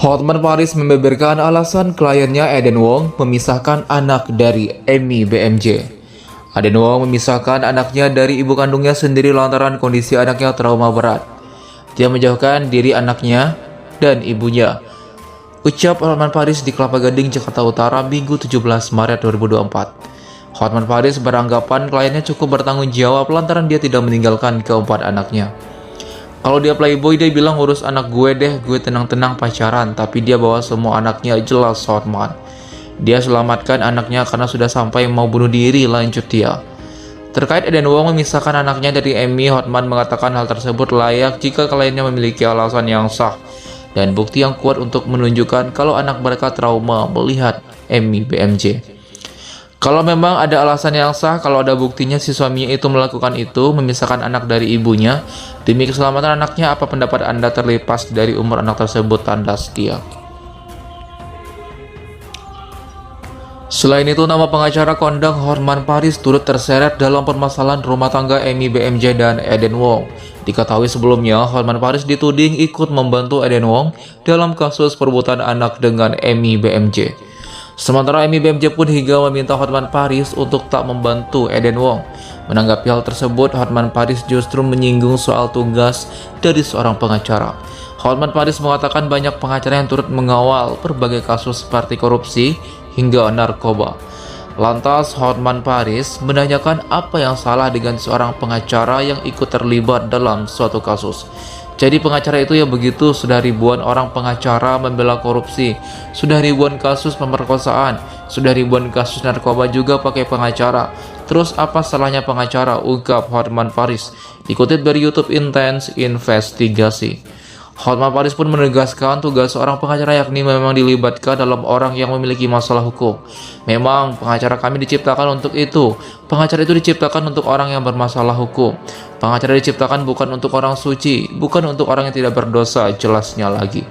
Hotman Paris membeberkan alasan kliennya Eden Wong memisahkan anak dari Emmy BMJ. Eden Wong memisahkan anaknya dari ibu kandungnya sendiri lantaran kondisi anaknya trauma berat. Dia menjauhkan diri anaknya dan ibunya. Ucap Hotman Paris di Kelapa Gading, Jakarta Utara, Minggu 17 Maret 2024. Hotman Paris beranggapan kliennya cukup bertanggung jawab lantaran dia tidak meninggalkan keempat anaknya. Kalau dia playboy, dia bilang urus anak gue deh, gue tenang-tenang pacaran, tapi dia bawa semua anaknya, jelas Hotman. Dia selamatkan anaknya karena sudah sampai mau bunuh diri, lanjut dia. Terkait Eden Wong memisahkan anaknya dari Emmy, Hotman mengatakan hal tersebut layak jika kliennya memiliki alasan yang sah dan bukti yang kuat untuk menunjukkan kalau anak mereka trauma melihat Emmy BMJ. Kalau memang ada alasan yang sah, kalau ada buktinya si suaminya itu melakukan itu, memisahkan anak dari ibunya, demi keselamatan anaknya, apa pendapat Anda terlepas dari umur anak tersebut, tandas dia. Selain itu, nama pengacara kondang Hotman Paris turut terseret dalam permasalahan rumah tangga Emmy BMJ dan Eden Wong. Diketahui sebelumnya, Hotman Paris dituding ikut membantu Eden Wong dalam kasus perbuatan anak dengan Emmy BMJ. Sementara Emmy BMJ pun hingga meminta Hotman Paris untuk tak membantu Eden Wong. Menanggapi hal tersebut, Hotman Paris justru menyinggung soal tugas dari seorang pengacara. Hotman Paris mengatakan banyak pengacara yang turut mengawal berbagai kasus seperti korupsi hingga narkoba. Lantas Hotman Paris menanyakan apa yang salah dengan seorang pengacara yang ikut terlibat dalam suatu kasus. Jadi pengacara itu ya begitu, sudah ribuan orang pengacara membela korupsi, sudah ribuan kasus pemerkosaan, sudah ribuan kasus narkoba juga pakai pengacara. Terus apa salahnya pengacara, ungkap Hotman Paris, dikutip dari YouTube Intense Investigasi. Hotman Paris pun menegaskan tugas seorang pengacara yakni memang dilibatkan dalam orang yang memiliki masalah hukum. Memang pengacara kami diciptakan untuk itu. Pengacara itu diciptakan untuk orang yang bermasalah hukum. Pengacara diciptakan bukan untuk orang suci, bukan untuk orang yang tidak berdosa, jelasnya lagi.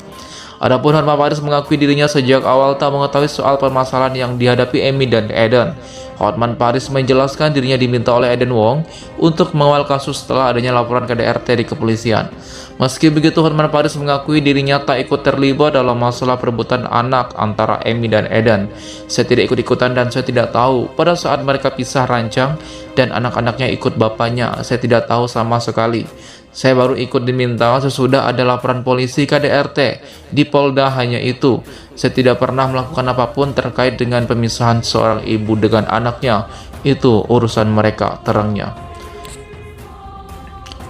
Adapun Hotman Paris mengakui dirinya sejak awal tak mengetahui soal permasalahan yang dihadapi Emmy dan Eden. Hotman Paris menjelaskan dirinya diminta oleh Eden Wong untuk mengawal kasus setelah adanya laporan KDRT di kepolisian. Meski begitu, Hotman Paris mengakui dirinya tak ikut terlibat dalam masalah perebutan anak antara Emmy dan Eden. Saya tidak ikut-ikutan dan saya tidak tahu pada saat mereka pisah ranjang dan anak-anaknya ikut bapaknya. Saya tidak tahu sama sekali. Saya baru ikut diminta sesudah ada laporan polisi KDRT di Polda, hanya itu. Saya tidak pernah melakukan apapun terkait dengan pemisahan seorang ibu dengan anaknya. Itu urusan mereka, terangnya.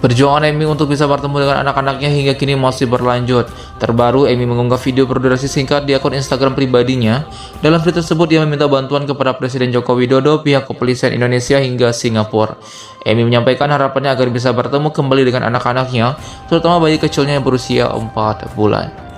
Perjuangan Emmy untuk bisa bertemu dengan anak-anaknya hingga kini masih berlanjut. Terbaru, Emmy mengunggah video berdurasi singkat di akun Instagram pribadinya. Dalam video tersebut, dia meminta bantuan kepada Presiden Joko Widodo, pihak kepolisian Indonesia hingga Singapura. Emmy menyampaikan harapannya agar bisa bertemu kembali dengan anak-anaknya, terutama bayi kecilnya yang berusia 4 bulan.